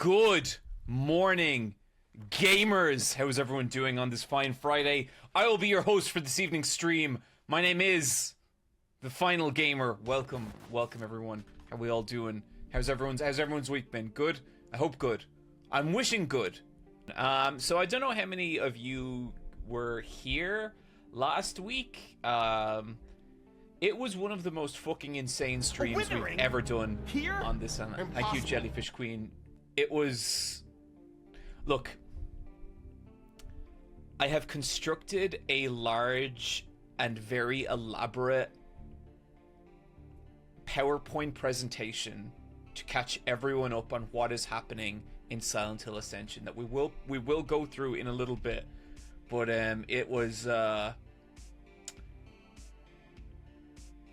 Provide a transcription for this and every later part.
Good morning, gamers. How's everyone doing on this fine Friday? I will be your host for this evening's stream. My name is The Final Gamer. Welcome everyone. How we all doing? How's everyone's week been? Good? I hope good. I'm wishing good. So I don't know how many of you were here last week. It was one of the most fucking insane streams we've ever done here on this. Thank you, Jellyfish Queen. It was... Look, I have constructed a large and very elaborate PowerPoint presentation to catch everyone up on what is happening in Silent Hill Ascension that we will go through in a little bit. But it was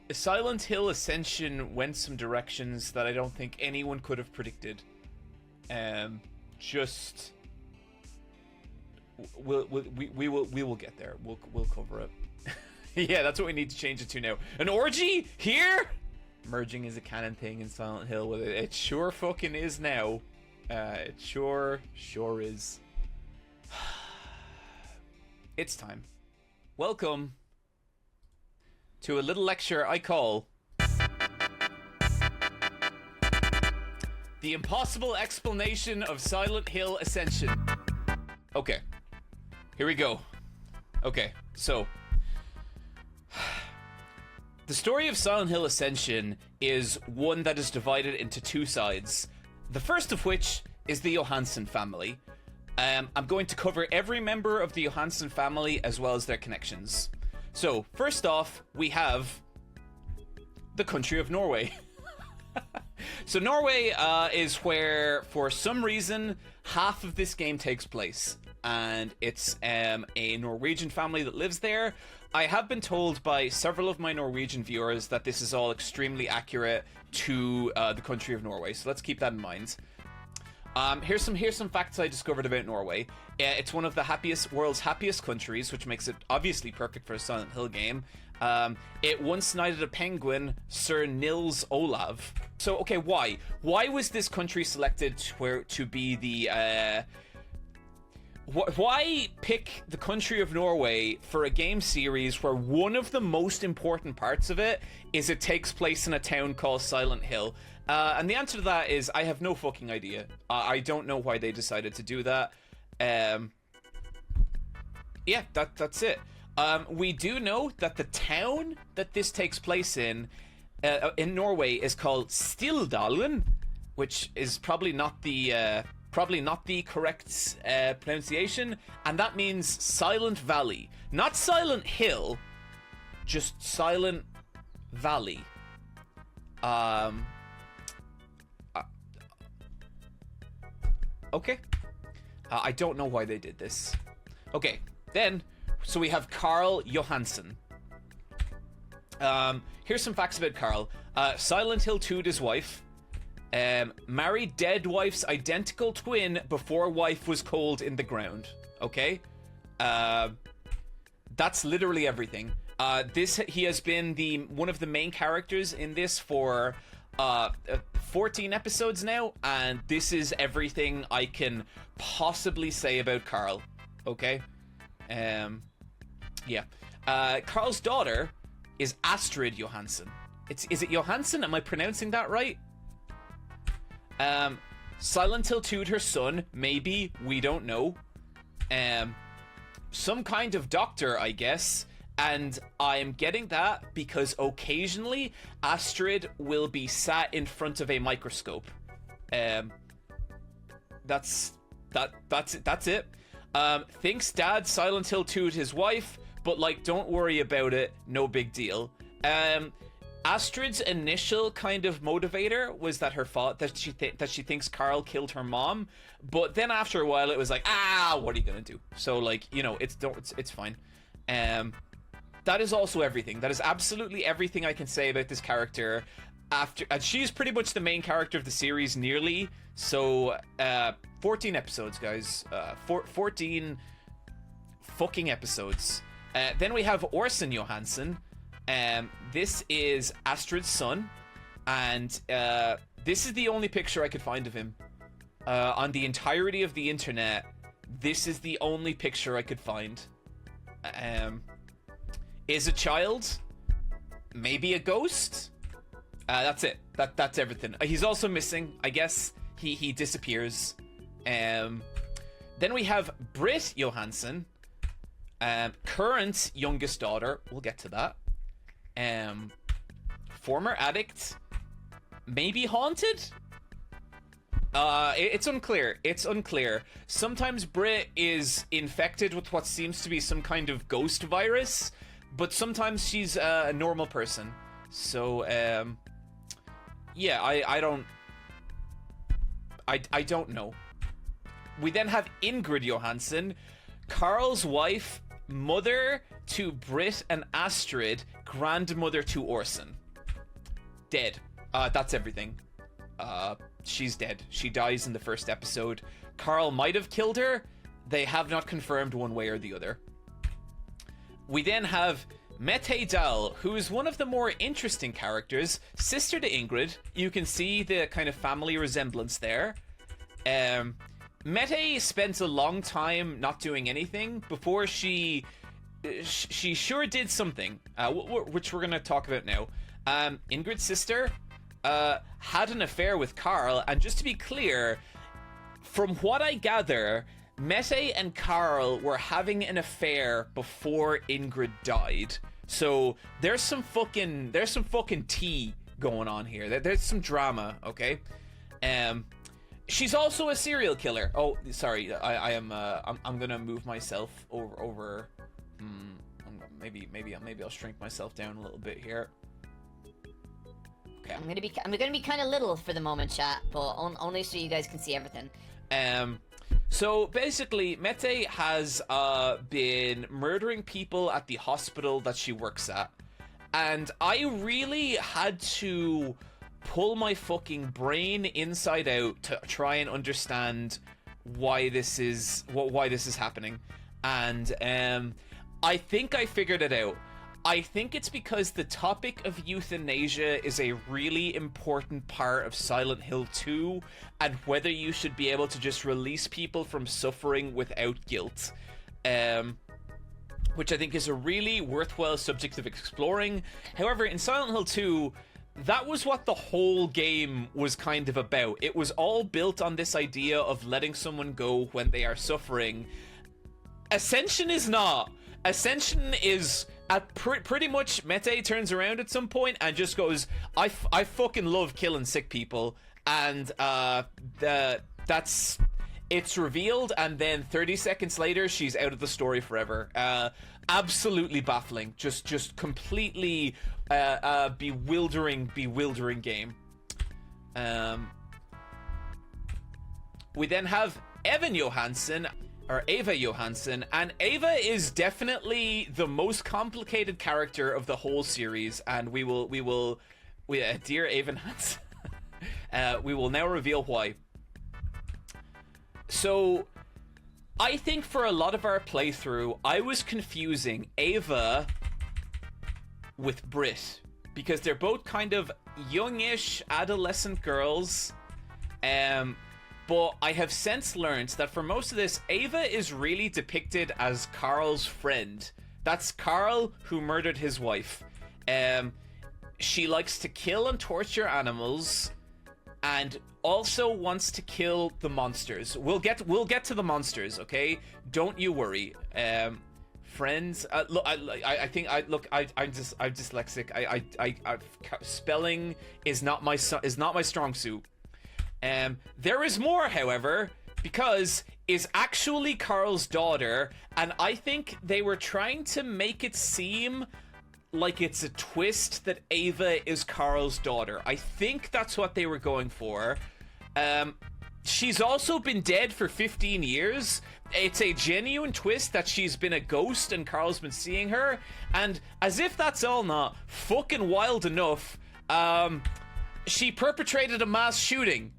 Silent Hill Ascension went some directions that I don't think anyone could have predicted. Just we will get there. We'll cover it. Yeah, that's what we need to change it to now. An orgy here? Merging is a canon thing in Silent Hill. It sure fucking is now. It sure is. It's time. Welcome to a little lecture I call The Impossible Explanation of Silent Hill Ascension. Okay, here we go. Okay, so the story of Silent Hill Ascension is one that is divided into two sides. The first of which is the Johansson family. I'm going to cover every member of the Johansson family as well as their connections. So, first off, we have the country of Norway. So Norway is where, for some reason, half of this game takes place. And it's a Norwegian family that lives there. I have been told by several of my Norwegian viewers that this is all extremely accurate to the country of Norway. So let's keep that in mind. Here's some facts I discovered about Norway. It's one of the world's happiest countries, which makes it obviously perfect for a Silent Hill game. It once knighted a penguin, Sir Nils Olav. So, okay, why? Why was this country selected to be the... Why pick the country of Norway for a game series where one of the most important parts of it is it takes place in a town called Silent Hill? And the answer to that is I have no fucking idea. I don't know why they decided to do that. Yeah, that's it. We do know that the town that this takes place in Norway is called Stildalen, which is probably not the correct pronunciation, and that means Silent Valley. Not Silent Hill, just Silent Valley. Okay. I don't know why they did this. Okay, then, so we have Carl Johansson. Here's some facts about Carl. Silent Hill 2'd his wife. Married dead wife's identical twin before wife was cold in the ground. Okay? That's literally everything. He has been one of the main characters in this for 14 episodes now, and this is everything I can possibly say about Carl. Okay? Yeah. Carl's daughter is Astrid Johansson. Is it Johansson? Am I pronouncing that right? Silent Hill 2'd her son, maybe, we don't know. Some kind of doctor, I guess, and I'm getting that because occasionally Astrid will be sat in front of a microscope. That's it. Thinks dad Silent Hill 2'd his wife, but like, don't worry about it, no big deal. Astrid's initial kind of motivator was that that she thinks Carl killed her mom, but then after a while it was like, what are you gonna do? So like, you know, it's fine. That is also everything. That is absolutely everything I can say about this character. And she's pretty much the main character of the series, nearly. So 14 episodes, guys. 14 fucking episodes. Then we have Orson Johansson. This is Astrid's son, and this is the only picture I could find of him. on the entirety of the internet, this is the only picture I could find. Is a child? Maybe a ghost? That's it. That's everything. He's also missing. I guess he disappears. Then we have Britt Johansson, current youngest daughter. We'll get to that. Former addict. Maybe haunted? It's unclear. It's unclear. Sometimes Britt is infected with what seems to be some kind of ghost virus, but sometimes she's a normal person. So, yeah, I don't know. We then have Ingrid Johansson, Carl's wife, mother to Britt and Astrid, grandmother to Orson. Dead. That's everything. She's dead. She dies in the first episode. Carl might have killed her. They have not confirmed one way or the other. We then have Mette Dahl, who is one of the more interesting characters, sister to Ingrid. You can see the kind of family resemblance there. Mette spent a long time not doing anything before she sure did something, which we're going to talk about now. Ingrid's sister had an affair with Carl, and just to be clear, from what I gather, Mette and Carl were having an affair before Ingrid died. So there's some fucking tea going on here. There's some drama, okay? She's also a serial killer. Oh, sorry, I'm gonna move myself over. Maybe I'll shrink myself down a little bit here. Okay. I'm gonna be kind of little for the moment, chat, but only so you guys can see everything. So basically, Mette has been murdering people at the hospital that she works at, and I really had to pull my fucking brain inside out to try and understand why this is happening. And I think I figured it out. I think it's because the topic of euthanasia is a really important part of Silent Hill 2, and whether you should be able to just release people from suffering without guilt. Which I think is a really worthwhile subject of exploring. However, in Silent Hill 2, that was what the whole game was kind of about. It was all built on this idea of letting someone go when they are suffering. Ascension is not. Ascension is... pretty much, Mette turns around at some point and just goes, I fucking love killing sick people, and it's revealed, and then 30 seconds later she's out of the story forever. Absolutely baffling, just completely bewildering game. We then have Eva Johansson, and Eva is definitely the most complicated character of the whole series, and we will, dear Eva Johansson, we will now reveal why. So, I think for a lot of our playthrough, I was confusing Eva with Britt, because they're both kind of youngish adolescent girls, but I have since learned that for most of this, Eva is really depicted as Carl's friend. That's Carl who murdered his wife. She likes to kill and torture animals, and also wants to kill the monsters. We'll get to the monsters, okay? Don't you worry. Friends. Look, I'm dyslexic. Spelling is not my strong suit. There is more, however, because is actually Carl's daughter, and I think they were trying to make it seem like it's a twist that Eva is Carl's daughter. I think that's what they were going for. She's also been dead for 15 years. It's a genuine twist that she's been a ghost and Carl's been seeing her, and as if that's all not fucking wild enough, she perpetrated a mass shooting.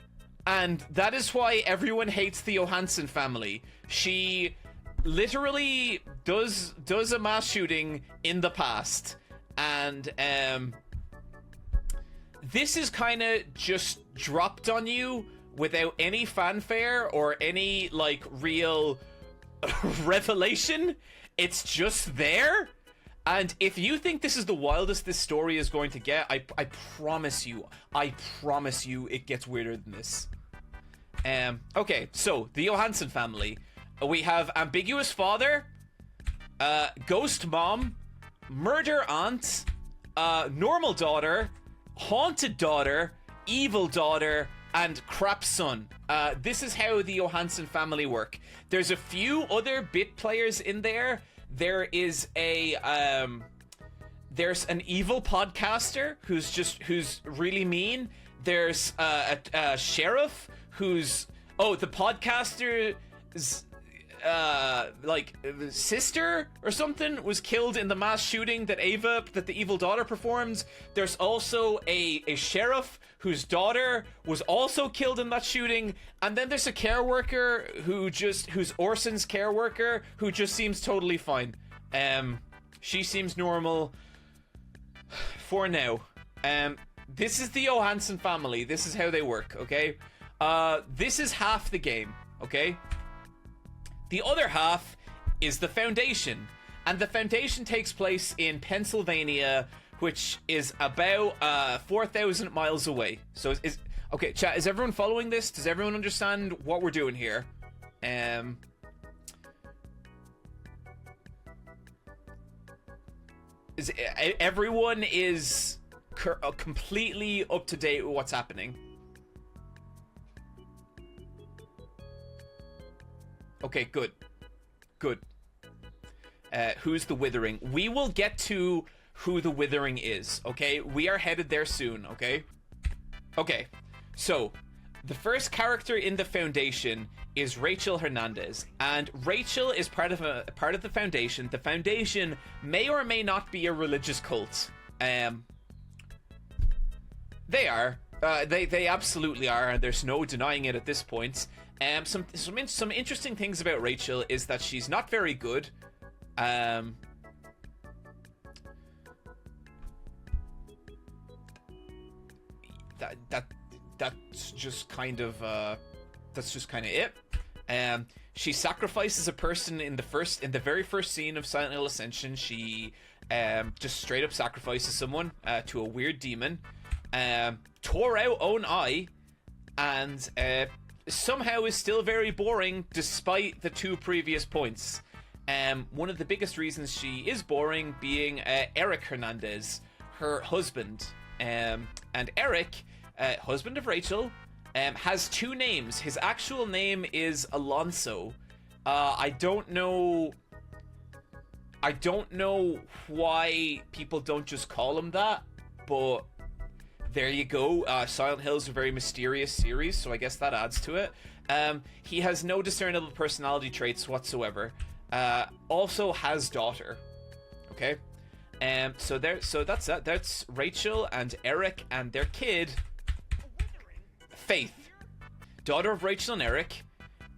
And that is why everyone hates the Johansson family. She literally does a mass shooting in the past. And this is kind of just dropped on you without any fanfare or any, like, real revelation. It's just there. And if you think this is the wildest this story is going to get, I promise you it gets weirder than this. Okay, so the Johansson family. We have ambiguous father, ghost mom, murder aunt, normal daughter, haunted daughter, evil daughter, and crap son. This is how the Johansson family work. There's a few other bit players in there. There is there's an evil podcaster who's really mean. There's a sheriff who's the podcaster's like sister or something was killed in the mass shooting that the evil daughter performed. There's also a sheriff whose daughter was also killed in that shooting, and then there's a care worker who's Orson's care worker who just seems totally fine. She seems normal for now. This is the Johansson family. This is how they work, okay? This is half the game, okay? The other half is the Foundation, and the Foundation takes place in Pennsylvania, which is about 4,000 miles away. So okay, chat, is everyone following this? Does everyone understand what we're doing here? Everyone is completely up to date with what's happening? Okay, good. Who's the Withering? We will get to who the Withering is, okay? We are headed there soon, okay? Okay, so the first character in the Foundation is Rachel Hernandez, and Rachel is part of the Foundation. The Foundation may or may not be a religious cult. They are. They absolutely are, and there's no denying it at this point. Some interesting things about Rachel is that she's not very good. That's just kind of it. She sacrifices a person in the very first scene of Silent Hill Ascension. She just straight up sacrifices someone to a weird demon. Tore out own eye, and somehow is still very boring despite the two previous points. One of the biggest reasons she is boring being Eric Hernandez, her husband. And Eric, husband of Rachel, has two names. His actual name is Alonso. I don't know why people don't just call him that, but there you go. Silent Hill is a very mysterious series, so I guess that adds to it. He has no discernible personality traits whatsoever. Also has daughter. Okay? So that's that. That's Rachel and Eric and their kid, Faith. Daughter of Rachel and Eric.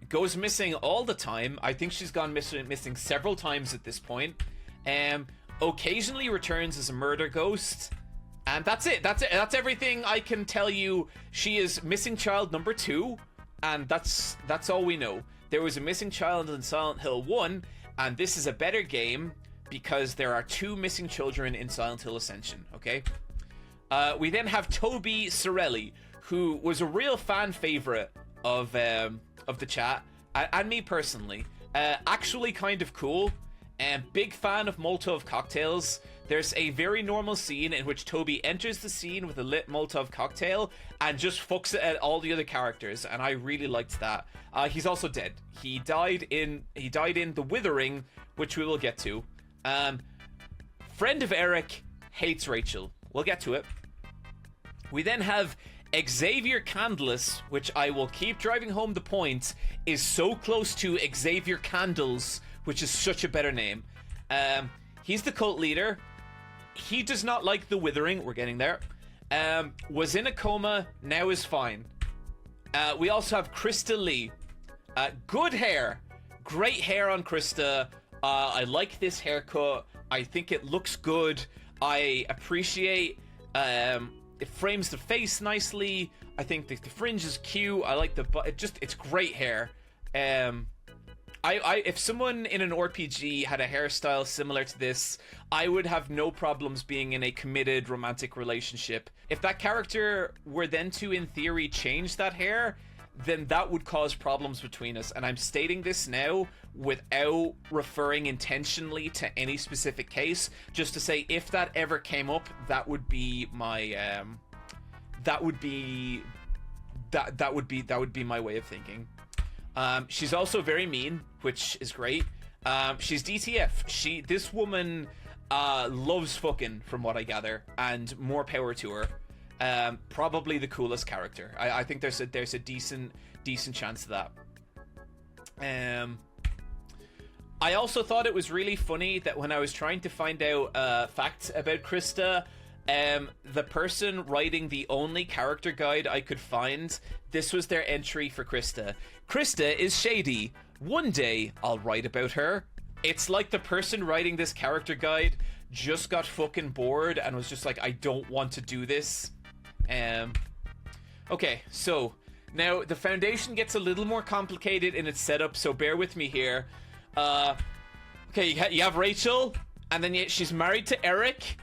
Goes missing all the time. I think she's gone missing several times at this point. Occasionally returns as a murder ghost. And that's it. That's everything I can tell you. She is missing child number 2, and that's all we know. There was a missing child in Silent Hill 1, and this is a better game because there are 2 missing children in Silent Hill Ascension, okay? We then have Toby Sorelli, who was a real fan favorite of the chat, and me personally. Actually kind of cool. Big fan of Molotov cocktails. There's a very normal scene in which Toby enters the scene with a lit Molotov cocktail and just fucks it at all the other characters, and I really liked that. He's also dead. He died in The Withering, which we will get to. Friend of Eric hates Rachel. We'll get to it. We then have Xavier Candless, which I will keep driving home the point, is so close to Xavier Candles, which is such a better name. He's the cult leader. He does not like The Withering. We're getting there. Was in a coma, now is fine. We also have Krista Lee. Good hair. Great hair on Krista. I like this haircut. I think it looks good. I appreciate it frames the face nicely. I think the fringe is cute. I like it's great hair. If someone in an RPG had a hairstyle similar to this, I would have no problems being in a committed romantic relationship. If that character were then to, in theory, change that hair, then that would cause problems between us. And I'm stating this now without referring intentionally to any specific case, just to say if that ever came up, that would be my that would be my way of thinking. She's also very mean, which is great. She's DTF. This woman loves fucking, from what I gather, and more power to her. Probably the coolest character. I think there's a decent chance of that. I also thought it was really funny that when I was trying to find out facts about Krista, the person writing the only character guide I could find, this was their entry for Krista. Krista is shady. One day I'll write about her. It's like the person writing this character guide just got fucking bored and was just like, I don't want to do this. Okay, so now the foundation gets a little more complicated in its setup, so bear with me here. Okay, you have Rachel, and then she's married to Eric,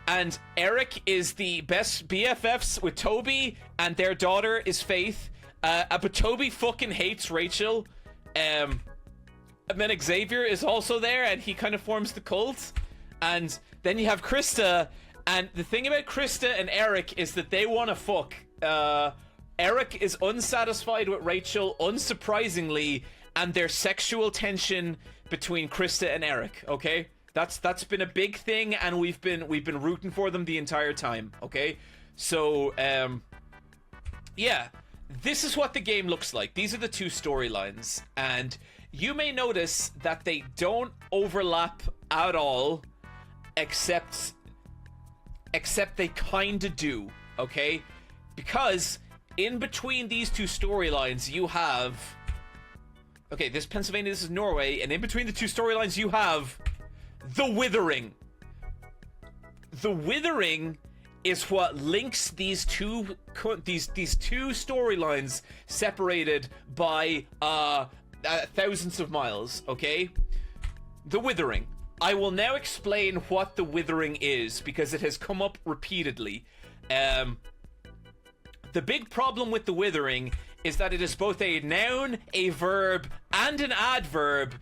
and Eric is the best BFFs with Toby, and their daughter is Faith. But Toby fucking hates Rachel. And then Xavier is also there, and he kind of forms the cult. And then you have Krista, and the thing about Krista and Eric is that they want to fuck. Eric is unsatisfied with Rachel, unsurprisingly, and there's sexual tension between Krista and Eric, okay? That's been a big thing, and we've been rooting for them the entire time, okay? So, yeah, this is what the game looks like. These are the two storylines, and you may notice that they don't overlap at all, except they kinda do, okay? Because in between these two storylines, you have... Okay, this is Pennsylvania, this is Norway, and in between the two storylines, you have the Withering. The Withering is what links these two storylines separated by thousands of miles. Okay, the Withering. I will now explain what the Withering is because it has come up repeatedly. The big problem with the Withering is that it is both a noun, a verb, and an adverb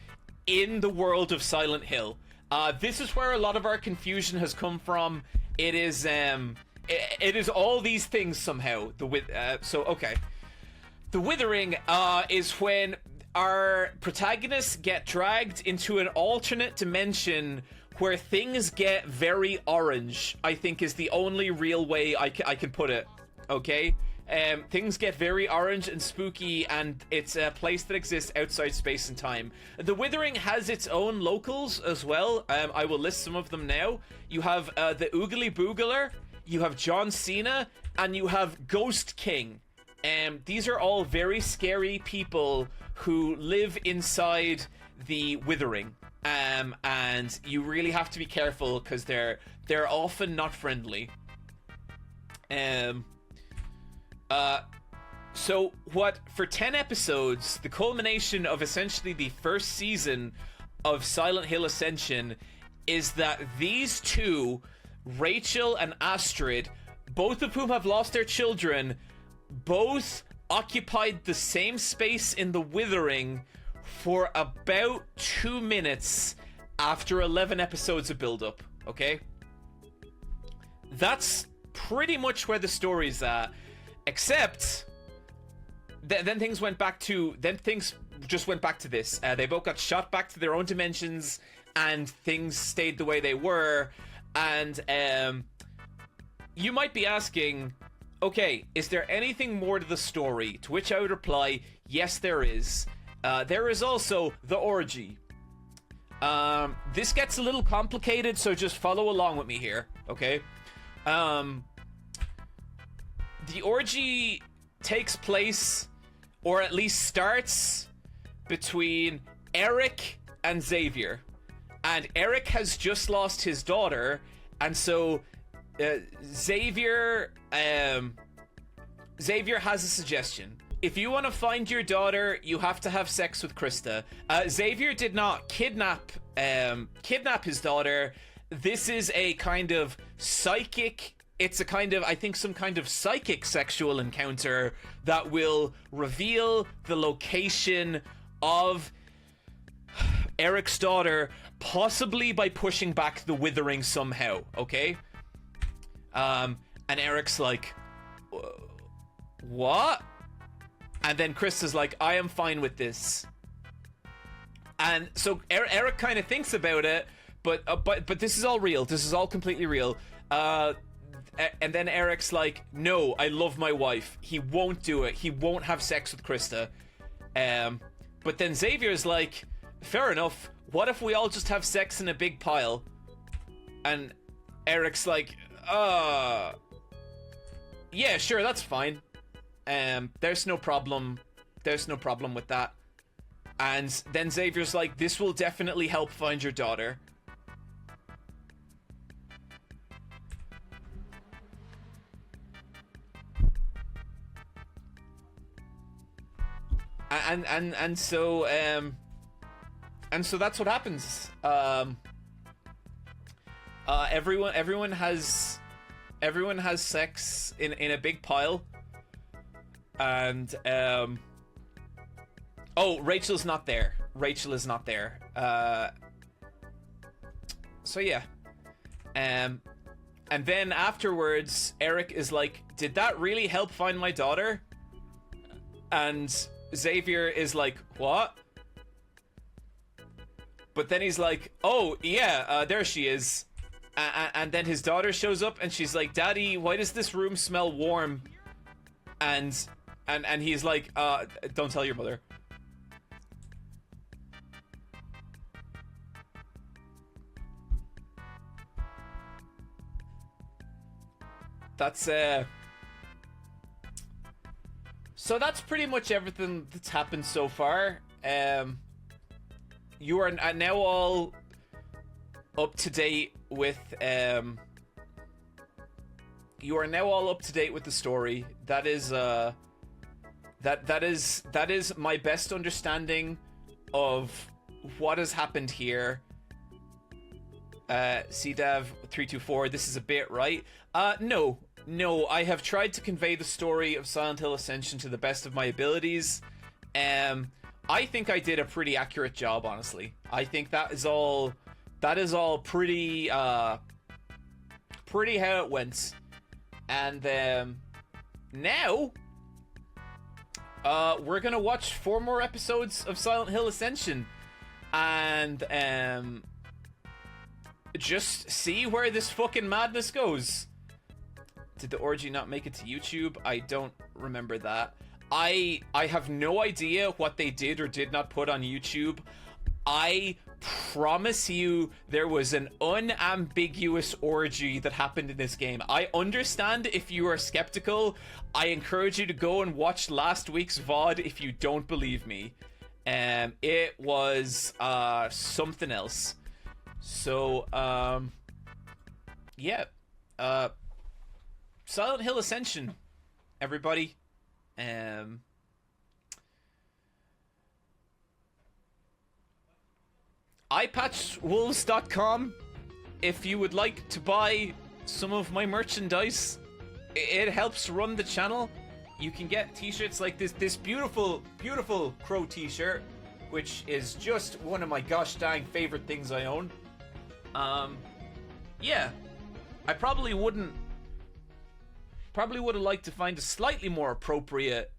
in the world of Silent Hill. This is where a lot of our confusion has come from. It is all these things somehow. Okay. The Withering is when our protagonists get dragged into an alternate dimension where things get very orange, I think is the only real way I can put it. Okay? Things get very orange and spooky, and it's a place that exists outside space and time. The Withering has its own locals as well. I will list some of them now. You have the Oogly Boogler, you have John Cena, and you have Ghost King. These are all very scary people who live inside the Withering. And you really have to be careful because they're often not friendly. So what, for 10 episodes, the culmination of essentially the first season of Silent Hill Ascension is that these two, Rachel and Astrid, both of whom have lost their children, both occupied the same space in the Withering for about 2 minutes after 11 episodes of build-up, okay? That's pretty much where the story's at. Except, then things went back to... Then things just went back to this. They both got shot back to their own dimensions, and things stayed the way they were. And, you might be asking, okay, is there anything more to the story? To which I would reply, yes, there is. There is also the orgy. This gets a little complicated, so just follow along with me here, okay? The orgy takes place, or at least starts, between Eric and Xavier. And Eric has just lost his daughter, and so Xavier Xavier has a suggestion. If you want to find your daughter, you have to have sex with Krista. Xavier did not kidnap his daughter. This is a kind of psychic. It's a kind of, I think, some kind of psychic sexual encounter that will reveal the location of Eric's daughter, possibly by pushing back the withering somehow. Okay. And Eric's like, what? And then Krista's like, I am fine with this. And so Eric kind of thinks about it, but this is all real. This is all completely real. And then Eric's like, no, I love my wife. He won't do it. He won't have sex with Krista. But then Xavier's like, fair enough. What if we all just have sex in a big pile? And Eric's like, yeah, sure, that's fine. There's no problem. There's no problem with that. And then Xavier's like, this will definitely help find your daughter. And so that's what happens. Everyone has sex in a big pile. And oh, Rachel's not there. Rachel is not there. So yeah. And then afterwards, Eric is like, did that really help find my daughter? And Xavier is like, what? But then he's like, oh yeah, there she is. And then his daughter shows up and she's like, Daddy, why does this room smell warm? And he's like, don't tell your mother. That's so that's pretty much everything that's happened so far. You are now all up to date with you are now all up to date with the story. That is that is my best understanding of what has happened here. CDAV324, this is a bit, right? No, I have tried to convey the story of Silent Hill Ascension to the best of my abilities. I think I did a pretty accurate job, honestly. I think that is all pretty pretty how it went. And now we're gonna watch 4 more episodes of Silent Hill Ascension and just see where this fucking madness goes. Did the orgy not make it to YouTube? I don't remember that. I have no idea what they did or did not put on YouTube. I promise you there was an unambiguous orgy that happened in this game. I understand if you are skeptical. I encourage you to go and watch last week's VOD if you don't believe me. It was something else. So yeah. Silent Hill Ascension, everybody. Eyepatchwolves.com if you would like to buy some of my merchandise. It helps run the channel. You can get t-shirts like this beautiful crow t-shirt, which is just one of my gosh dang favorite things I own. Yeah, I probably would have liked to find a slightly more appropriate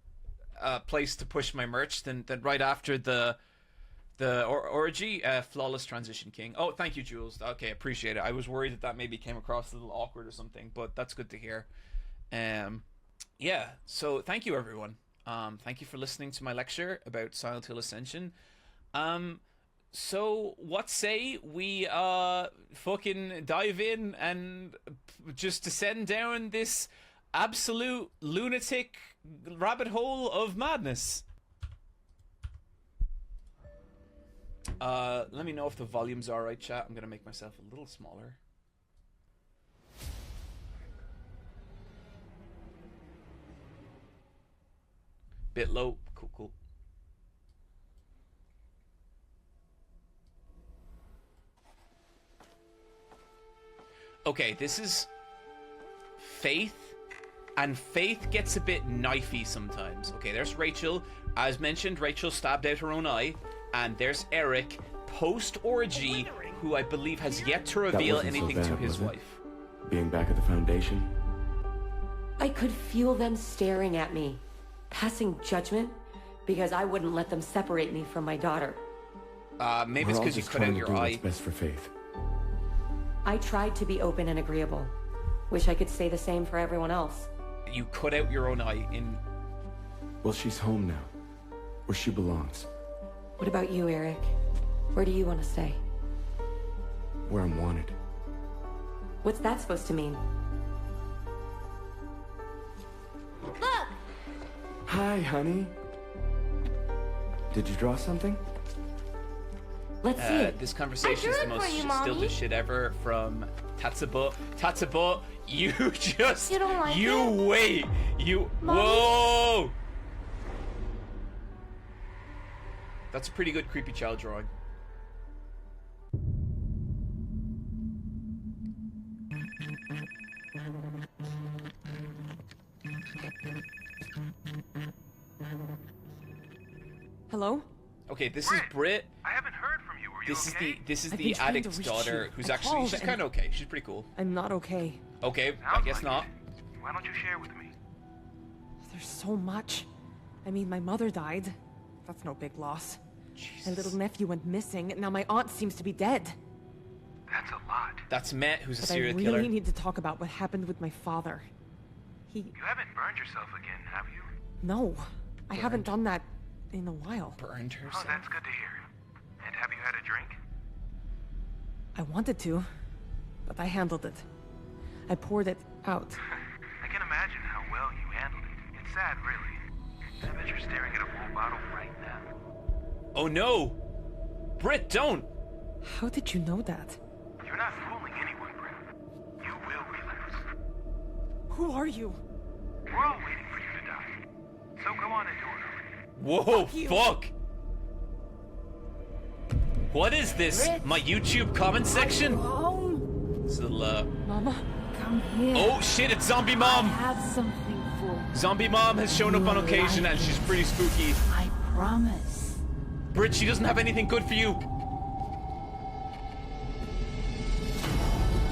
place to push my merch than right after the orgy. Flawless Transition King. Oh, thank you, Jules. Okay, appreciate it. I was worried that maybe came across a little awkward or something, but that's good to hear. Yeah, so thank you, everyone. Thank you for listening to my lecture about Silent Hill Ascension. So what say we fucking dive in and just descend down this absolute lunatic rabbit hole of madness. Let me know if the volume's alright, chat. I'm gonna make myself a little smaller. bit low. Cool, cool. Okay, this is Faith, and Faith gets a bit knifey sometimes. Okay, there's Rachel. As mentioned, Rachel stabbed out her own eye. And there's Eric, post-orgy, who I believe has yet to reveal anything to his wife. Being back at the Foundation? I could feel them staring at me, passing judgment, because I wouldn't let them separate me from my daughter. Maybe it's because you cut out your eye. What's best for Faith. I tried to be open and agreeable. Wish I could say the same for everyone else. You cut out your own eye in... Well, she's home now, where she belongs. What about you, Eric? Where do you want to stay? Where I'm wanted. What's that supposed to mean? Look! Hi, honey. Did you draw something? Let's see it. This conversation is the most stilted shit ever from Tatsubo. Tatsubo, you just... You don't like it? Wait! You... Mommy? Whoa! That's a pretty good creepy child drawing. Hello? Okay, this is Britt. I haven't heard from you. Are you okay? This is I've the been trying to addict's reach daughter, you. who's I actually called she's and- kind of okay. She's pretty cool. I'm not okay. Okay, I Sounds guess like not. it. Why don't you share with me? There's so much. I mean, my mother died. That's no big loss. My little nephew went missing, and now my aunt seems to be dead. That's a lot. That's Matt, who's a But I serial really killer. need to talk about what happened with my father. He... You haven't burned yourself again, have you? No. I haven't done that in a while. Burned Oh, herself. that's good to hear. And have you had a drink? I wanted to, but I handled it. I poured it out. I can imagine how well you handled it. It's sad, really. I bet you're staring at a full bottle right now. Oh no! Britt, don't! How did you know that? You're not fooling anyone, Brent. You will relapse. Who are you? We're all waiting for you to die. So go on and do it. Whoa, Fuck you. fuck! What is this? Britt. My YouTube comment section? Home? This is, Mama? Come here. oh shit, it's Zombie I Mom! have something for you. Zombie Mom has shown up on You'll occasion like and she's it. pretty spooky. I promise. Britt, she doesn't have anything good for you.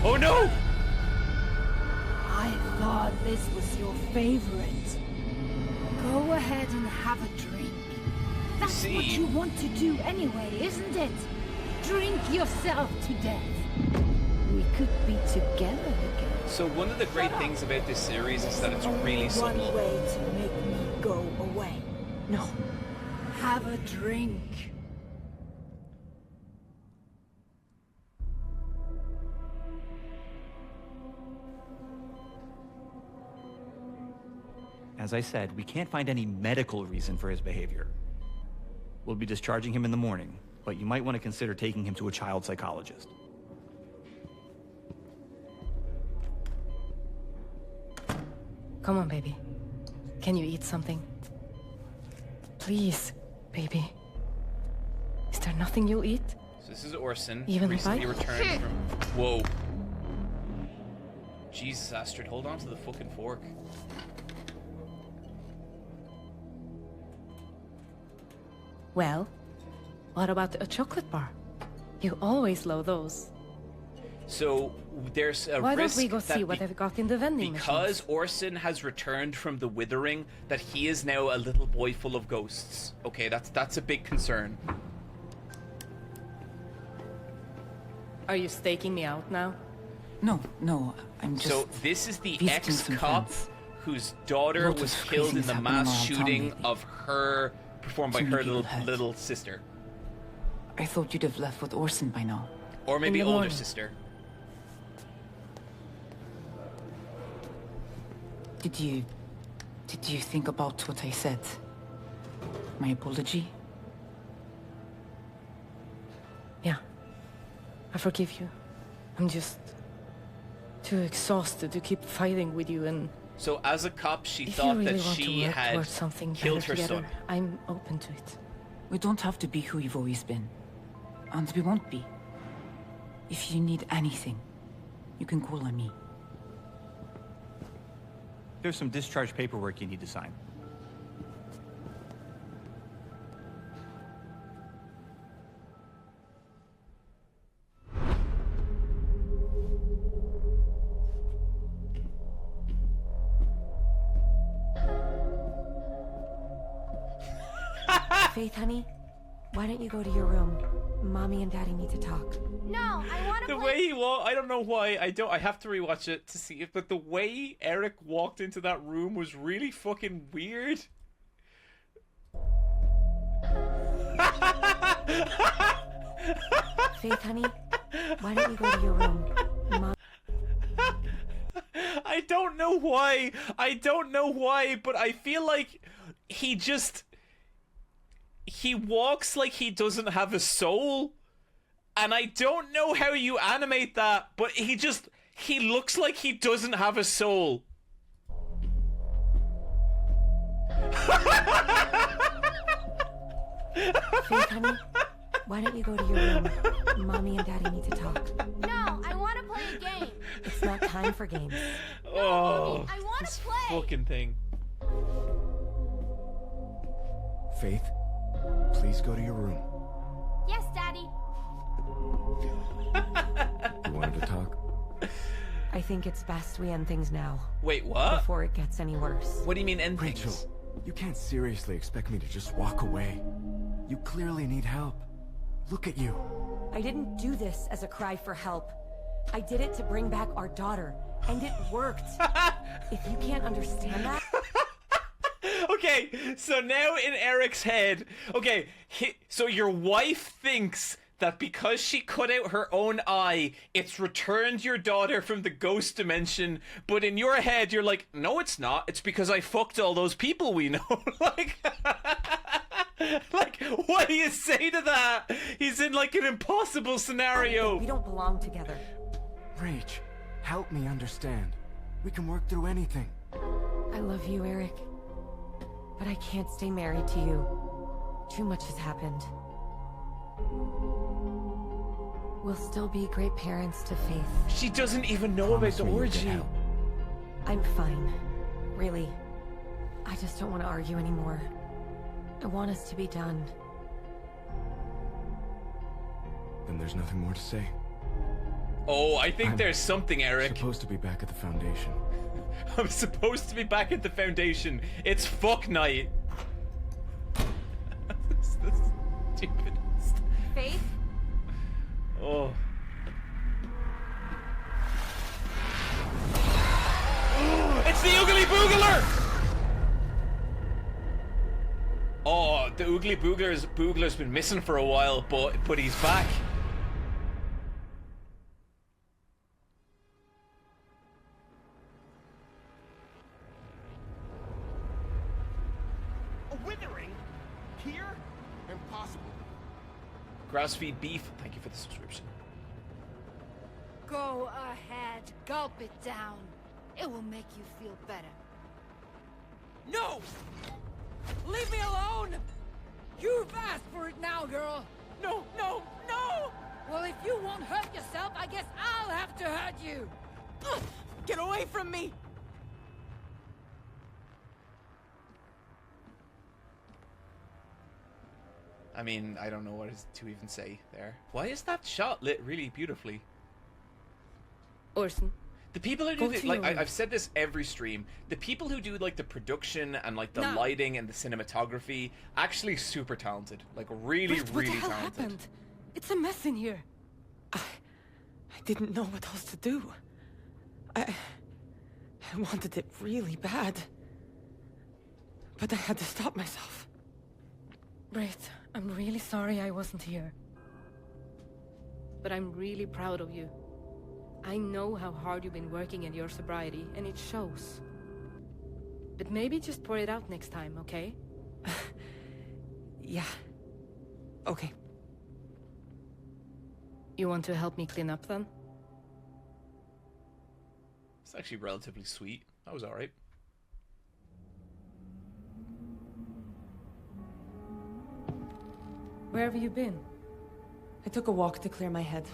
Oh no! I thought this was your favorite. Go ahead and have a drink. That's See. what you want to do anyway, isn't it? Drink yourself to death. We could be together again. So one of the great things about this series is that it's really One subtle. way to make me go away. No. Have a drink. As I said, we can't find any medical reason for his behavior. We'll be discharging him in the morning, but you might want to consider taking him to a child psychologist. Come on, baby. Can you eat something? Please, baby. Is there nothing you'll eat? So this is Orson, Even if recently I- returned from... Whoa. Jesus, Astrid, hold on to the fucking fork. Well, what about a chocolate bar? You always love those. So there's a Why don't risk we go that see what they've got in the vending because machines? Orson has returned from the Withering, that he is now a little boy full of ghosts. Okay, that's a big concern. Are you staking me out now? No, I'm just... So this is the visiting some ex-cop friends. whose daughter Lot was of killed in craziness the happening mass around town shooting lately. of her, performed by Too her many people hurt. little sister, I thought you'd have left with Orson by now. or maybe the older morning. sister. Did you think about what I said? My apology? Yeah. I forgive you. I'm just too exhausted to keep fighting with you, and So as a cop, she If you thought really that want to she work had towards something killed better her together, son. I'm open to it. We don't have to be who you've always been. And we won't be. If you need anything, you can call on me. There's some discharge paperwork you need to sign. Faith, honey, why don't you go to your room? Mommy and Daddy need to talk. No, I want to The way he walked, I don't know why. I have to rewatch it to see it, but the way Eric walked into that room was really fucking weird. Faith, honey, why don't you go to your room? Mom. I don't know why. I don't know why, but I feel like he walks like he doesn't have a soul. And I don't know how you animate that, but he looks like he doesn't have a soul. Faith, honey, why don't you go to your room? Mommy and Daddy need to talk. No, I want to play a game. It's not time for games. Oh, I want this to play. fucking thing. Faith, please go to your room. Yes, Daddy. You wanted to talk? I think it's best we end things now. Wait, what? Before it gets any worse. What do you mean end Rachel, things? you can't seriously expect me to just walk away. You clearly need help. Look at you. I didn't do this as a cry for help. I did it to bring back our daughter, and it worked. If you can't understand that... Okay, so now in Eric's head, okay, so your wife thinks that because she cut out her own eye, it's returned your daughter from the ghost dimension, but in your head, you're like, no, it's not. It's because I fucked all those people we know. Like, what do you say to that? He's in, like, an impossible scenario. We don't belong together. Rach, help me understand. We can work through anything. I love you, Eric. But I can't stay married to you. Too much has happened. We'll still be great parents to Faith. She doesn't even know about Promise the me you'll get orgy. help. I'm fine. Really. I just don't want to argue anymore. I want us to be done. Then there's nothing more to say. Oh, I think I'm there's something, Eric. Supposed to be back at the Foundation. I'm supposed to be back at the Foundation. It's fuck night. This is the stupidest. Faith? Oh. It's the Oogly Boogler! Oh, the Oogly Boogler's been missing for a while, but he's back. A withering? Here? Impossible. Grass-feed beef. Thank you for the subscription. Go ahead, gulp it down. It will make you feel better. No! Leave me alone! You've asked for it now, girl! No, no, no! Well, if you won't hurt yourself, I guess I'll have to hurt you. Ugh, get away from me! I mean, I don't know what to even say there. Why is that shot lit really beautifully? Orson. The people who Go do to like your room. I've said this every stream. The people who do like the production and like the No. lighting and the cinematography actually super talented. Like really, What the really hell talented. happened? It's a mess in here. I didn't know what else to do. I wanted it really bad. But I had to stop myself. Braith, I'm really sorry I wasn't here. But I'm really proud of you. I know how hard you've been working in your sobriety, and it shows. But maybe just pour it out next time, okay? Yeah. Okay. You want to help me clean up then? It's actually relatively sweet. That was alright. Where have you been? I took a walk to clear my head.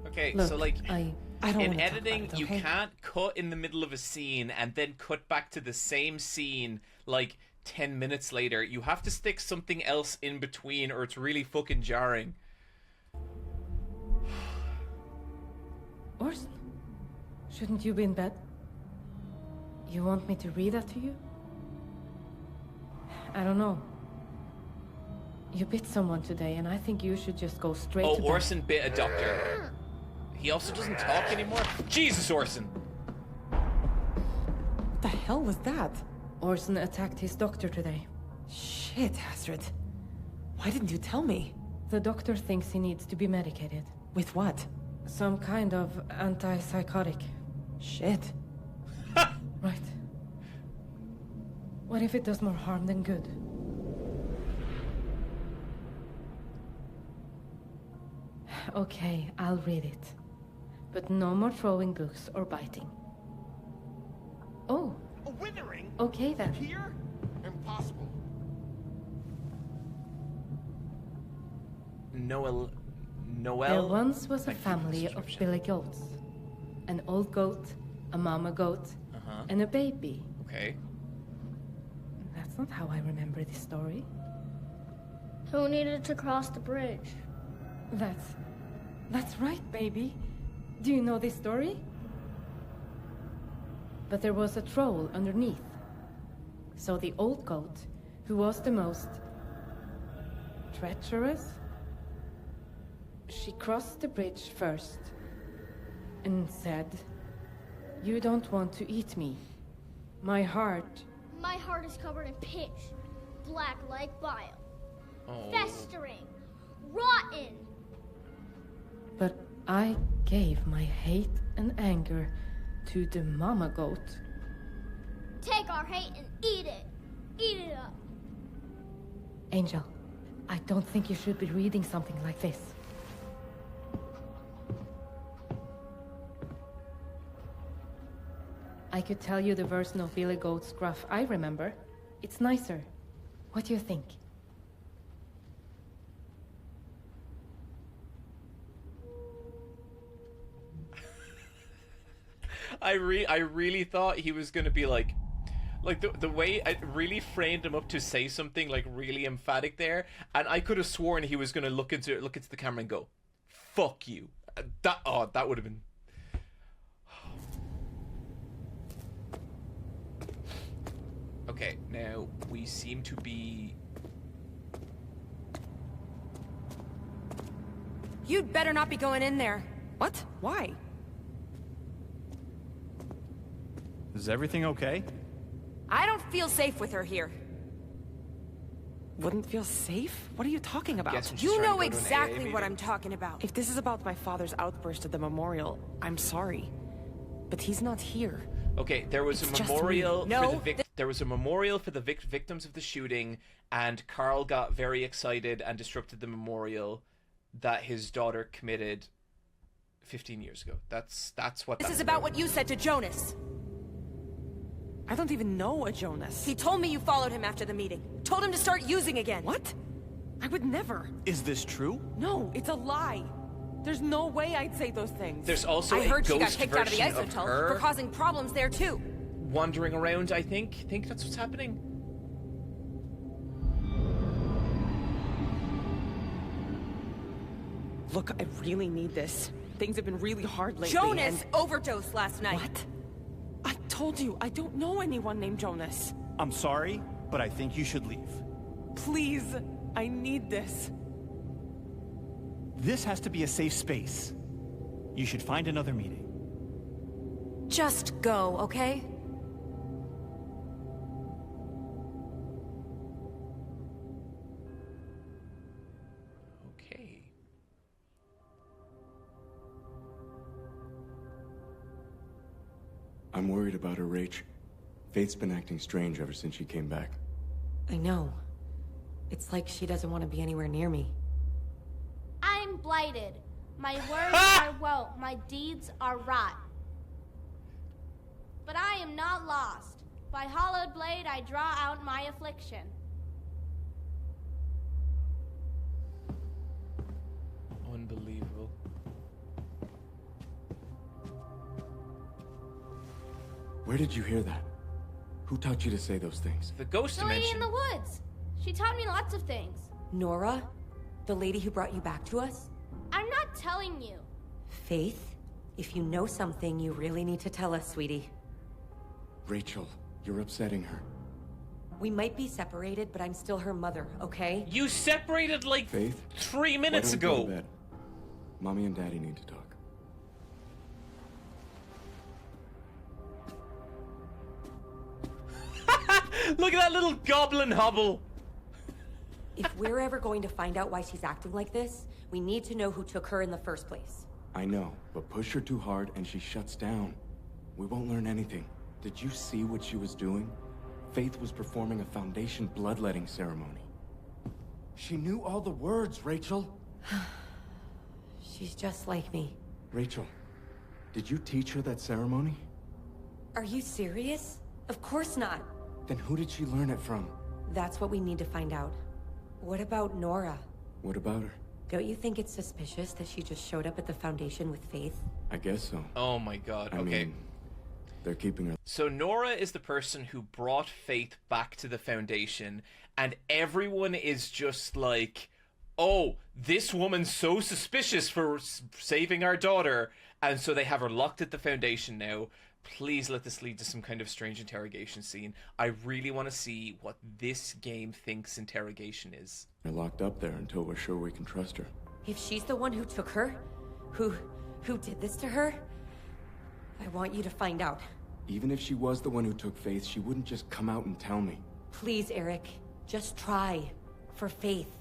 Okay, Look, so like I don't in wanna talk editing, about it, you okay? can't cut in the middle of a scene and then cut back to the same scene like 10 minutes later. You have to stick something else in between or it's really fucking jarring. Orson, shouldn't you be in bed? You want me to read that to you? I don't know. You bit someone today, and I think you should just go straight to bed. Orson bit a doctor. He also doesn't talk anymore? Jesus, Orson! What the hell was that? Orson attacked his doctor today. Shit, Astrid. Why didn't you tell me? The doctor thinks he needs to be medicated. With what? Some kind of antipsychotic. Shit. Right. What if it does more harm than good? Okay, I'll read it. But no more throwing books or biting. Oh. A withering? Okay then. Here? Impossible. Noel. There once was a family of billy goats. An old goat, a mama goat, and a baby. Okay. That's not how I remember this story. Who needed to cross the bridge? That's right, baby. Do you know this story? But there was a troll underneath. So the old goat, who was the most treacherous, she crossed the bridge first and said, "You don't want to eat me. My heart..." My heart is covered in pitch, black like bile, Oh. festering, rotten. But I gave my hate and anger to the mama goat. Take our hate and eat it. Eat it up. Angel, I don't think you should be reading something like this. I could tell you the version of Billy Goat's gruff I remember. It's nicer. What do you think? I really thought he was gonna be like the way I really framed him up to say something like really emphatic there, and I could have sworn he was gonna look into the camera and go, "Fuck you." That would have been. Okay, now we seem to be. You'd better not be going in there. What? Why? Is everything okay? I don't feel safe with her here. Wouldn't feel safe? What are you talking about? Guess I'm just You trying to know go to an exactly AA what meeting. I'm talking about. If this is about my father's outburst at the memorial, I'm sorry. But he's not here. Okay, there was It's a just memorial me. for No, the there was a memorial for the victims of the shooting, and Carl got very excited and disrupted the memorial that his daughter committed 15 years ago. That's what. This that's is about what you said to Jonas. I don't even know a Jonas. He told me you followed him after the meeting. Told him to start using again. What? I would never. Is this true? No, it's a lie. There's no way I'd say those things. There's also I a heard she got ghost kicked out of the version of Isotol her for causing problems there too. wandering around. I think that's what's happening. Look, I really need this. Things have been really hard lately. Jonas and... overdosed last night. What? I told you, I don't know anyone named Jonas. I'm sorry, but I think you should leave. Please, I need this. This has to be a safe space. You should find another meeting. Just go, okay? Okay. I'm worried about her, Rach. Faith's been acting strange ever since she came back. I know. It's like she doesn't want to be anywhere near me. I'm blighted. My words are woe, my deeds are rot. But I am not lost. By hollowed blade I draw out my affliction. Unbelievable. Where did you hear that? Who taught you to say those things? The ghost The lady dimension. in the woods. She taught me lots of things. Nora? The lady who brought you back to us? I'm not telling you. Faith? If you know something, you really need to tell us, sweetie. Rachel, you're upsetting her. We might be separated, but I'm still her mother, okay? You separated like Faith? 3 minutes Why don't we go to ago. bed? Mommy and Daddy need to talk. Look at that little goblin hobble. If we're ever going to find out why she's acting like this, we need to know who took her in the first place. I know, but push her too hard and she shuts down. We won't learn anything. Did you see what she was doing? Faith was performing a Foundation bloodletting ceremony. She knew all the words, Rachel. She's just like me. Rachel, did you teach her that ceremony? Are you serious? Of course not. Then who did she learn it from? That's what we need to find out. What about Nora? What about her? Don't you think it's suspicious that she just showed up at the Foundation with Faith? I guess so. Oh my god, I okay. mean, they're keeping her. So Nora is the person who brought Faith back to the Foundation, and everyone is just like, oh, this woman's so suspicious for saving our daughter, and so they have her locked at the Foundation now. Please let this lead to some kind of strange interrogation scene. I really want to see what this game thinks interrogation is. They're locked up there until we're sure we can trust her. If she's the one who took her, who did this to her, I want you to find out. Even if she was the one who took Faith, she wouldn't just come out and tell me. Please, Eric, just try. For Faith.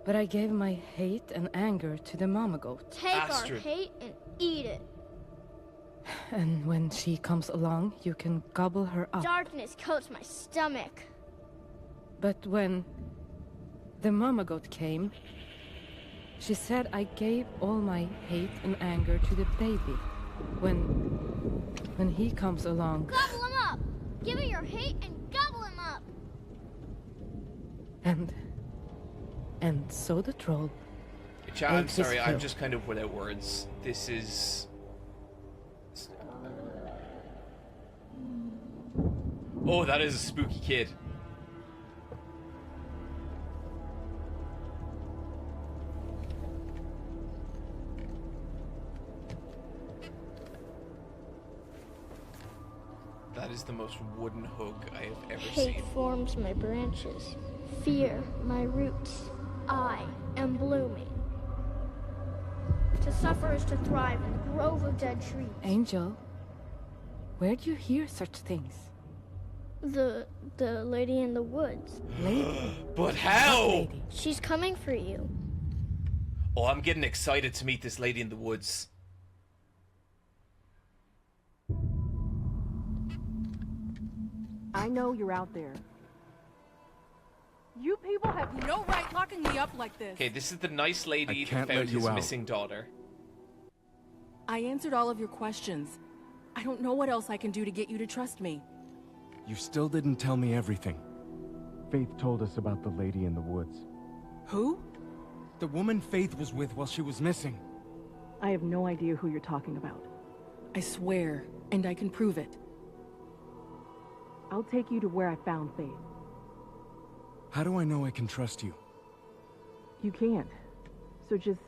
But I gave my hate and anger to the mama goat. Take our hate and eat it. And when she comes along, you can gobble her up. Darkness coats my stomach. But when the mama goat came, she said I gave all my hate and anger to the baby. When he comes along... Gobble him up! Give it your hate and gobble him up! And so the troll... I'm sorry, I'm just kind of without words. This is... Oh, that is a spooky kid. That is the most wooden hug I have ever Hate seen. forms my branches. Fear my roots. I am blooming. To suffer is to thrive in the grove of dead trees. Angel, where'd you hear such things? The lady in the woods. Lady? But how? She's coming for you. Oh, I'm getting excited to meet this lady in the woods. I know you're out there. You people have no right locking me up like this. Okay, this is the nice lady who can't found let you his out. missing daughter. I answered all of your questions. I don't know what else I can do to get you to trust me. You still didn't tell me everything. Faith told us about the lady in the woods. Who? The woman Faith was with while she was missing. I have no idea who you're talking about. I swear, and I can prove it. I'll take you to where I found Faith. How do I know I can trust you? You can't. So just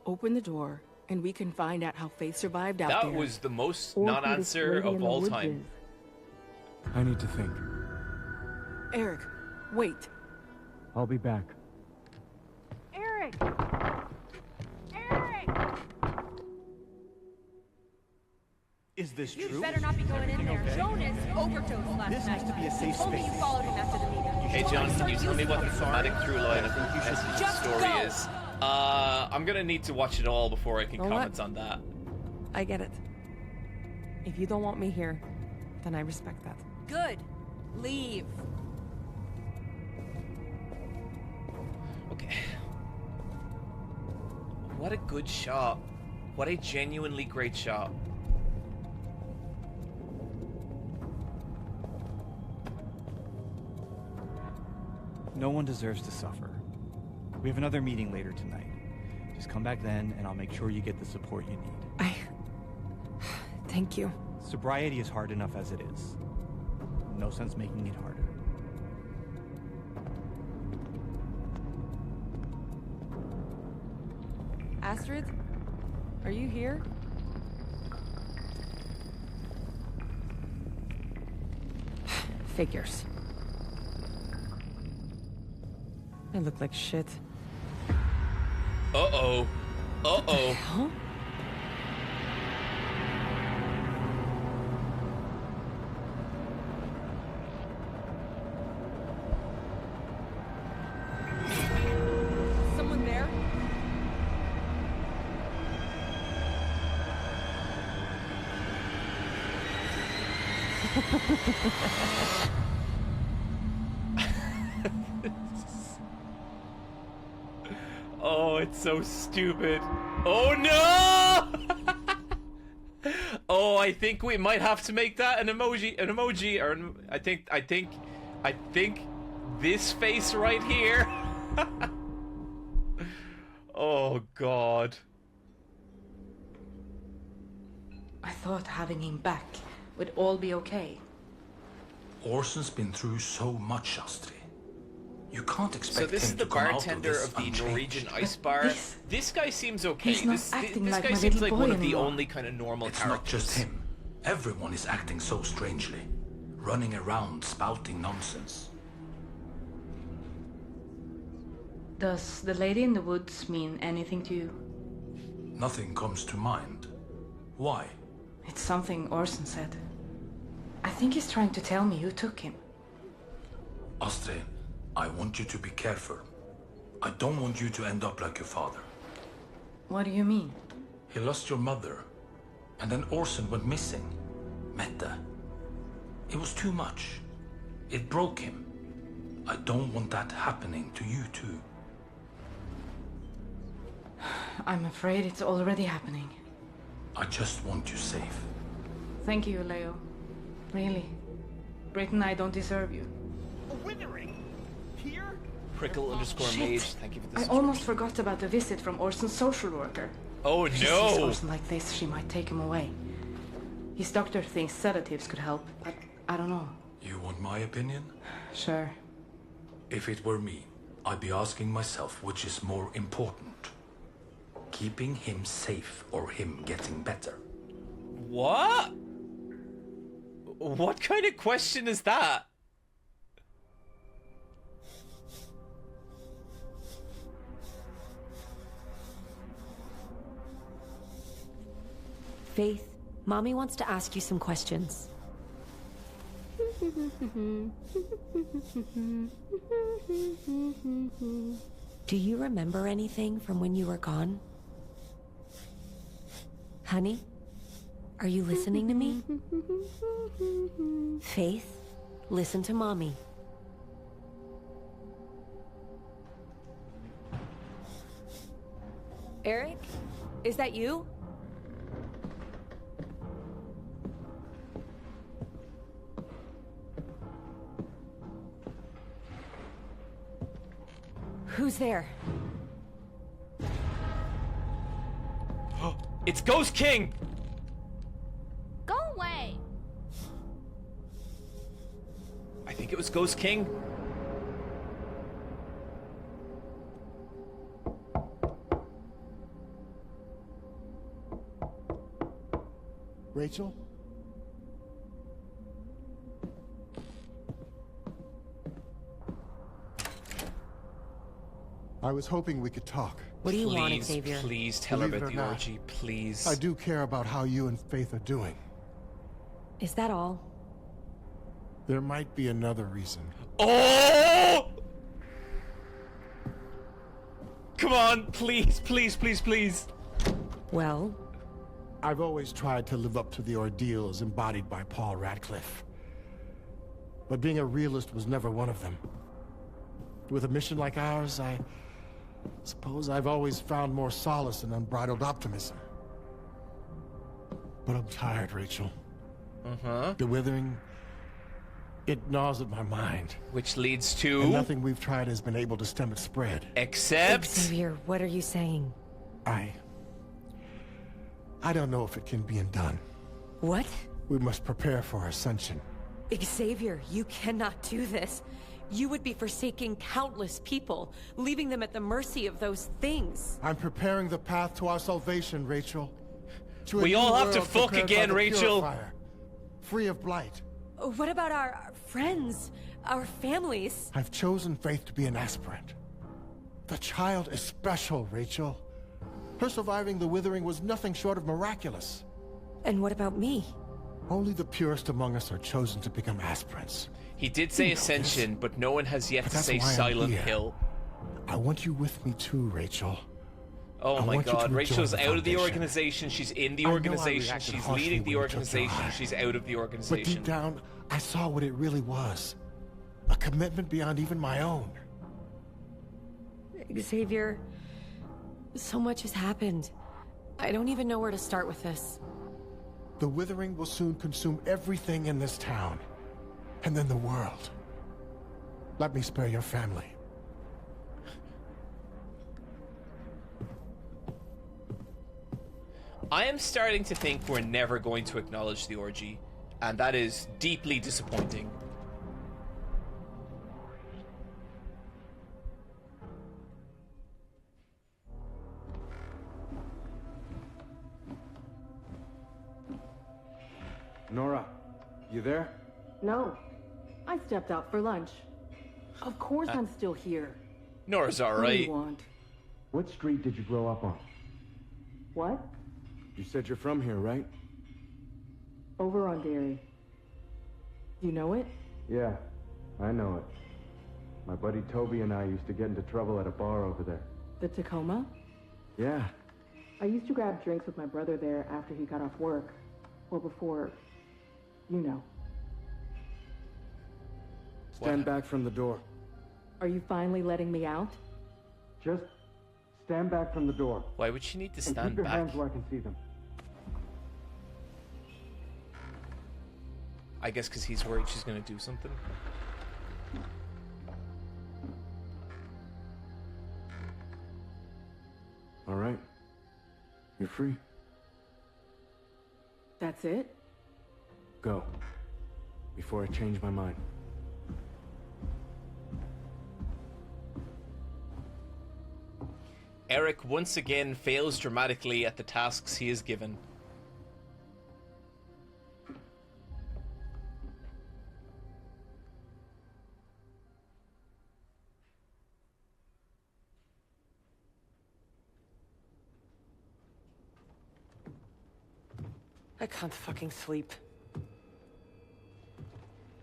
open the door, and we can find out how Faith survived out there. That was the most Or who this non-answer lady in of the all woods time. I need to think. Eric, wait. I'll be back. Eric! Eric! Is this You true? better not be going in there. Okay? Jonas overdosed last This night. has to be a safe Told me space. you followed him after the meeting. Hey John, can you tell me what the thematic through line of the message Just story go. is? I'm gonna need to watch it all before I can Don't comment let- on that. I get it. If you don't want me here, then I respect that. Good. Leave. Okay. What a good shot. What a genuinely great shot. No one deserves to suffer. We have another meeting later tonight. Just come back then, and I'll make sure you get the support you need. Thank you. Sobriety is hard enough as it is. No sense making it harder. Astrid? Are you here? Figures. I look like shit. Uh-oh. Uh-oh. What the hell? Someone there? Oh, it's so stupid. Oh no! Oh, I think we might have to make that an emoji, or I think this face right here. Oh God. I thought having him back would all be okay. Orson's been through so much, Astrid. You can't expect So this him is the to come bartender out of the unchanged. Norwegian ice bar. This guy seems okay. He's not This acting this like guy my seems little like boy one of the anymore. only kind of normal It's characters. not just him. Everyone is acting so strangely. Running around spouting nonsense. Does the lady in the woods mean anything to you? Nothing comes to mind. Why? It's something Orson said. I think he's trying to tell me who took him. Astrid, I want you to be careful. I don't want you to end up like your father. What do you mean? He lost your mother, and then Orson went missing. Mette. It was too much. It broke him. I don't want that happening to you too. I'm afraid it's already happening. I just want you safe. Thank you, Leo. Really. Britt and I don't deserve you. Withering? Here? Prickle_mage, thank you for this. I almost forgot about the visit from Orson's social worker. Oh If she sees no! Orson like this, she might take him away. His doctor thinks sedatives could help, but I don't know. You want my opinion? Sure. If it were me, I'd be asking myself which is more important. Keeping him safe or him getting better? What? What kind of question is that? Faith, Mommy wants to ask you some questions. Do you remember anything from when you were gone? Honey? Are you listening to me? Faith, listen to Mommy. Eric? Is that you? Who's there? It's Ghost King! Go away. I think it was Ghost King. Rachel? I was hoping we could talk. What do you want, Xavier? Please tell her Believe it about or the not, orgy, please. I do care about how you and Faith are doing. Is that all? There might be another reason. Oh! Come on, please, please, please, please. Well? I've always tried to live up to the ordeals embodied by Paul Radcliffe. But being a realist was never one of them. With a mission like ours, I suppose I've always found more solace in unbridled optimism. But I'm tired, Rachel. Uh-huh. The withering, it gnaws at my mind. Which leads to... And nothing we've tried has been able to stem its spread. Except... Xavier, what are you saying? I don't know if it can be undone. What? We must prepare for Ascension. Xavier, you cannot do this. You would be forsaking countless people, leaving them at the mercy of those things. I'm preparing the path to our salvation, Rachel. To a We new all have to world fuck prepared by again, the Rachel. Purifier, free of blight. What about our friends, our families? I've chosen Faith to be an aspirant. The child is special, Rachel. Her surviving the withering was nothing short of miraculous. And what about me? Only the purest among us are chosen to become aspirants. He did say Ascension, but no one has yet to say Silent Hill. I want you with me too, Rachel. Oh my god, Rachel's out of the Foundation. organization, she's in the I know I organization, reacted she's harshly leading the when you took your organization, eye. she's out of the But organization. deep down, I saw what it really was. A commitment beyond even my own. Xavier, so much has happened. I don't even know where to start with this. The withering will soon consume everything in this town. And then the world. Let me spare your family. I am starting to think we're never going to acknowledge the orgy, and that is deeply disappointing. Nora, you there? No. I stepped out for lunch. Of course I'm still here. Nora's What do alright. you want? What street did you grow up on? What? You said you're from here, right? Over on Dairy. You know it? Yeah, I know it. My buddy Toby and I used to get into trouble at a bar over there. The Tacoma? Yeah, I used to grab drinks with my brother there after he got off work. Or before, you know. stand back from the door. Are you finally letting me out? Just stand back from the door. Why would she need to And stand keep your back? hands where I can see them. I guess because he's worried she's going to do something. All right. You're free. That's it? Go. Before I change my mind. Eric once again fails dramatically at the tasks he is given. I can't fucking sleep.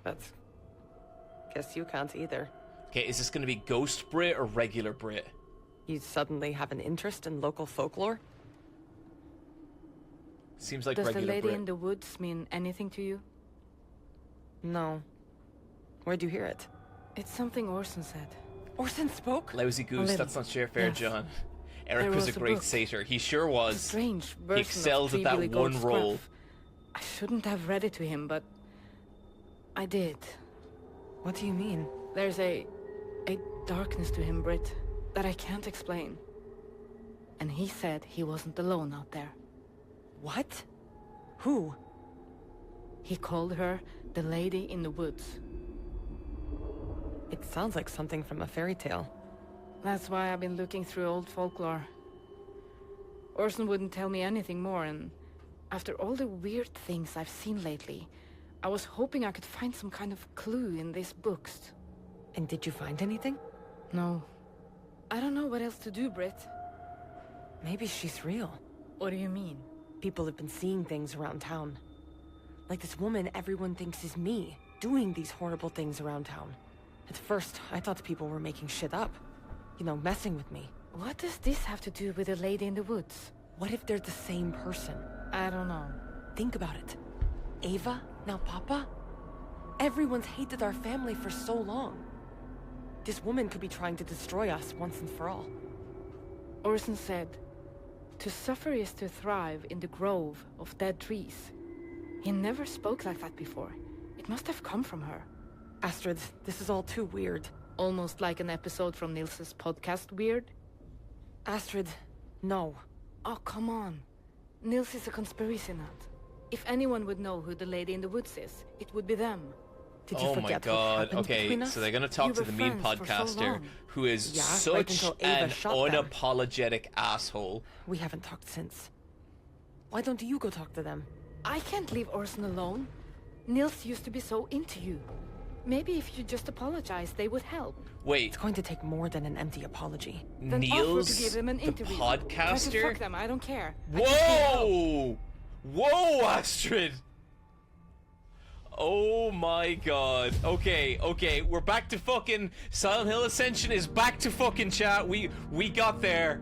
But guess you can't either. Okay, is this going to be Ghost Brit or regular Brit? You suddenly have an interest in local folklore? Seems like Does the regular lady Brit. in the woods mean anything to you? No. Where'd you hear it? It's something Orson said. Orson spoke? Lousy goose, little. that's not fair, Yes. John. Eric There was a was a great book. satyr. He sure was. Strange He version excelled of at that Billy one Goat's role. Gruff. I shouldn't have read it to him, but I did. What do you mean? There's a darkness to him, Britt, that I can't explain. And he said he wasn't alone out there. What? Who? He called her the lady in the woods. It sounds like something from a fairy tale. That's why I've been looking through old folklore. Orson wouldn't tell me anything more, and after all the weird things I've seen lately, I was hoping I could find some kind of clue in these books. And did you find anything? No. I don't know what else to do, Britt. Maybe she's real. What do you mean? People have been seeing things around town. Like this woman everyone thinks is me, doing these horrible things around town. At first, I thought people were making shit up. You know, messing with me. What does this have to do with the lady in the woods? What if they're the same person? I don't know. Think about it. Ava, now Papa? Everyone's hated our family for so long. This woman could be trying to destroy us once and for all. Orson said To suffer is to thrive in the grove of dead trees. He never spoke like that before. It must have come from her. Astrid, this is all too weird. Almost like an episode from Nils's podcast Weird. Astrid, no. Oh, come on. Nils is a conspiracy nut. If anyone would know who the lady in the woods is, it would be them. Did you Oh my forget what god. happened Okay, between us? so they're gonna talk You to were the meme friends for so podcaster long. who is Yeah, right such until Ava an shot them. unapologetic asshole. We haven't talked since. Why don't you go talk to them? I can't leave Orson alone. Nils used to be so into you. Maybe if you just apologize, they would help. Wait, It's going to take more than an empty apology. Then offer Niels, to give him an the interview. Try to podcaster? fuck them, I don't care. I just need help. Whoa! Whoa, Astrid! Oh my god. Okay, we're back to fucking... Silent Hill Ascension is back to fucking chat. We got there.